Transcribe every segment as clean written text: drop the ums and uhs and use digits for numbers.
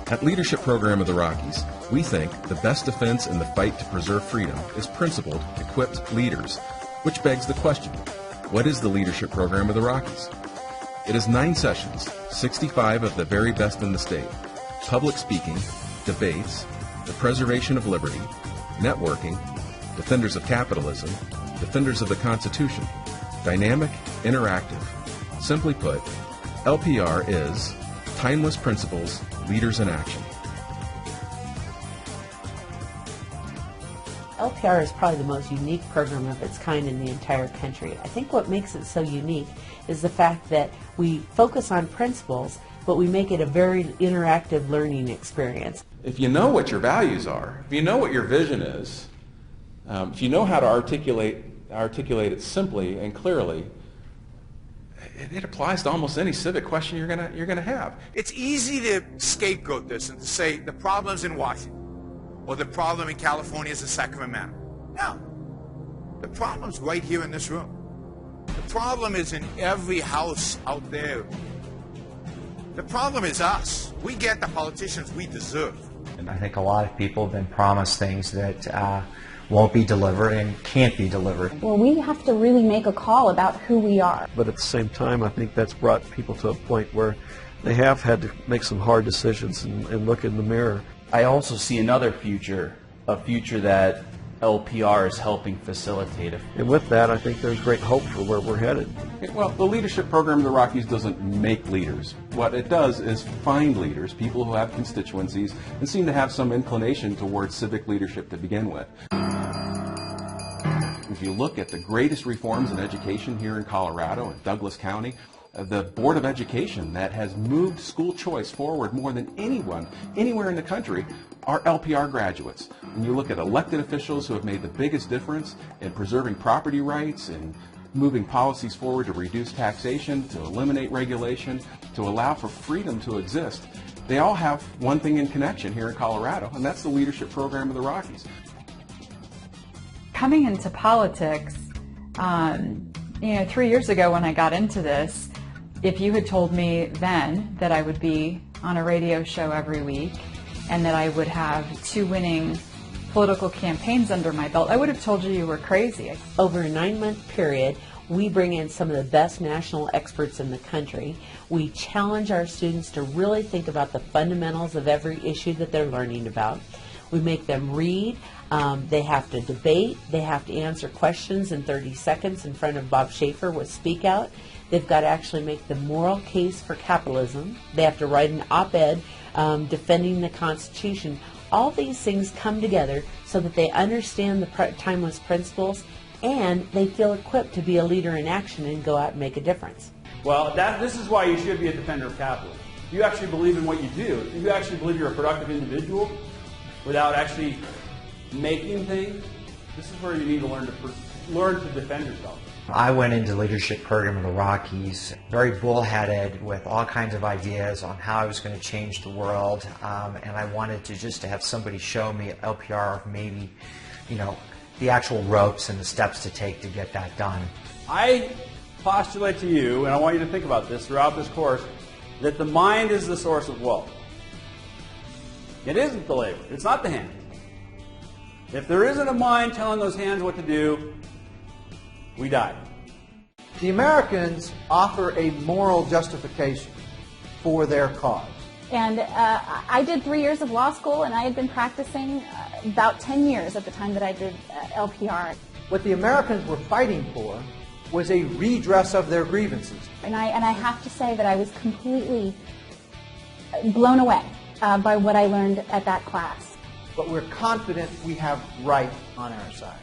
At Leadership Program of the Rockies, we think the best defense in the fight to preserve freedom is principled, equipped leaders, which begs the question, what is the Leadership Program of the Rockies? It is 9 sessions, 65 of the very best in the state, public speaking, debates, the preservation of liberty, networking, defenders of capitalism, defenders of the Constitution, dynamic, interactive. Simply put, LPR is Timeless Principles, Leaders in Action. LPR is probably the most unique program of its kind in the entire country. I think what makes it so unique is the fact that we focus on principles, but we make it a very interactive learning experience. If you know what your values are, if you know what your vision is, if you know how to articulate it simply and clearly, it applies to almost any civic question you're gonna have. It's easy to scapegoat this and to say the problem's in Washington or the problem in California is the Second Amendment. No. The problem's right here in this room. The problem is in every house out there. The problem is us. We get the politicians we deserve. And I think a lot of people have been promised things that won't be delivered and can't be delivered. Well, we have to really make a call about who we are. But at the same time, I think that's brought people to a point where they have had to make some hard decisions and look in the mirror. I also see another future, a future that LPR is helping facilitate. And with that, I think there's great hope for where we're headed. Well, the Leadership Program of the Rockies doesn't make leaders. What it does is find leaders, people who have constituencies and seem to have some inclination towards civic leadership to begin with. If you look at the greatest reforms in education here in Colorado, in Douglas County, the Board of Education that has moved school choice forward more than anyone, anywhere in the country, are LPR graduates. When you look at elected officials who have made the biggest difference in preserving property rights and moving policies forward to reduce taxation, to eliminate regulation, to allow for freedom to exist, they all have one thing in connection here in Colorado, and that's the Leadership Program of the Rockies. Coming into politics, 3 years ago when I got into this, if you had told me then that I would be on a radio show every week and that I would have 2 winning political campaigns under my belt, I would have told you were crazy. Over a 9-month period, we bring in some of the best national experts in the country. We challenge our students to really think about the fundamentals of every issue that they're learning about. We make them read. They have to debate. They have to answer questions in 30 seconds in front of Bob Schaefer with Speak Out. They've got to actually make the moral case for capitalism. They have to write an op-ed defending the Constitution. All these things come together so that they understand the timeless principles and they feel equipped to be a leader in action and go out and make a difference. Well, this is why you should be a defender of capitalism. You actually believe in what you do. You actually believe you're a productive individual without actually making things. This is where you need to learn to defend yourself. I went into the Leadership Program of the Rockies very bullheaded with all kinds of ideas on how I was going to change the world, and I wanted to have somebody show me LPR, maybe, the actual ropes and the steps to take to get that done. I postulate to you, and I want you to think about this throughout this course, that the mind is the source of wealth. It isn't the labor. It's not the hands. If there isn't a mind telling those hands what to do, we die. The Americans offer a moral justification for their cause. And I did 3 years of law school, and I had been practicing about 10 years at the time that I did LPR. What the Americans were fighting for was a redress of their grievances. And I have to say that I was completely blown away by what I learned at that class. But we're confident we have right on our side.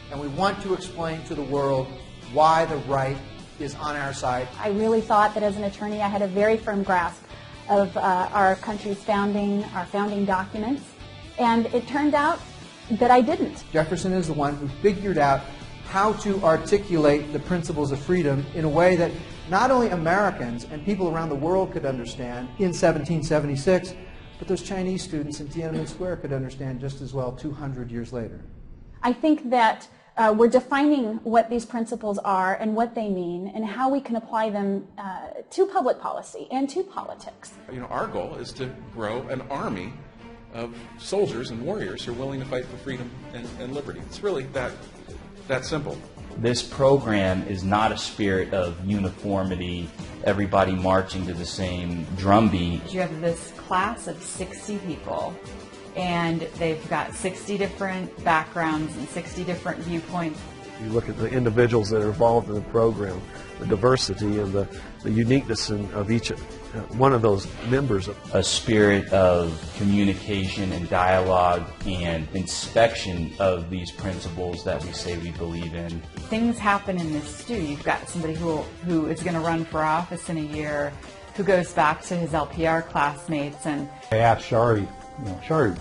And we want to explain to the world why the right is on our side. I really thought that as an attorney I had a very firm grasp of our country's founding documents, and it turned out that I didn't. Jefferson is the one who figured out how to articulate the principles of freedom in a way that not only Americans and people around the world could understand in 1776, but those Chinese students in Tiananmen Square could understand just as well 200 years later. I think that we're defining what these principles are and what they mean and how we can apply them to public policy and to politics. You know, our goal is to grow an army of soldiers and warriors who are willing to fight for freedom and liberty. It's really that simple. This program is not a spirit of uniformity, everybody marching to the same drumbeat. You have this class of 60 people, and they've got 60 different backgrounds and 60 different viewpoints. You look at the individuals that are involved in the program, the diversity and the uniqueness of each one of those members. A spirit of communication and dialogue and inspection of these principles that we say we believe in. Things happen in this stew. You've got somebody who is going to run for office in a year, who goes back to his LPR classmates. And I asked Shari, Shari,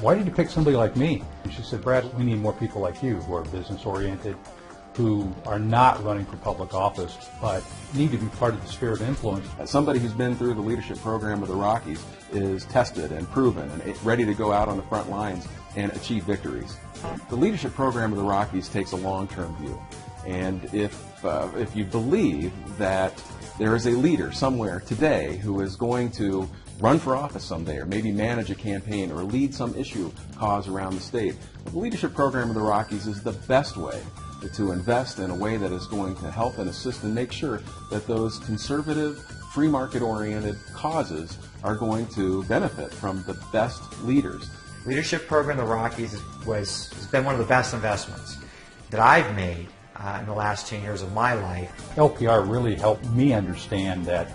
why did you pick somebody like me? And she said, Brad, we need more people like you who are business-oriented, who are not running for public office, but need to be part of the sphere of influence. As somebody who's been through the leadership program of the Rockies is tested and proven and ready to go out on the front lines and achieve victories. The leadership program of the Rockies takes a long-term view. And if you believe that there is a leader somewhere today who is going to run for office someday, or maybe manage a campaign, or lead some issue cause around the state, the leadership program of the Rockies is the best way to invest in a way that is going to help and assist and make sure that those conservative, free market-oriented causes are going to benefit from the best leaders. Leadership program of the Rockies has been one of the best investments that I've made in the last 10 years of my life. LPR really helped me understand that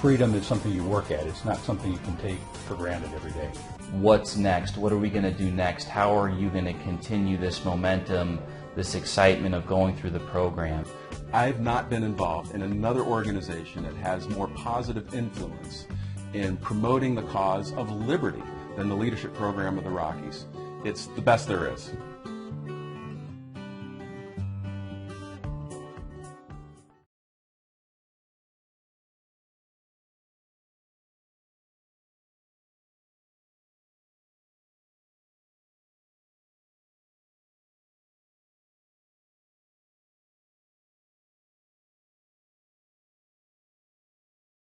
freedom is something you work at. It's not something you can take for granted every day. What's next? What are we going to do next? How are you going to continue this momentum, this excitement of going through the program? I've not been involved in another organization that has more positive influence in promoting the cause of liberty than the leadership program of the Rockies. It's the best there is.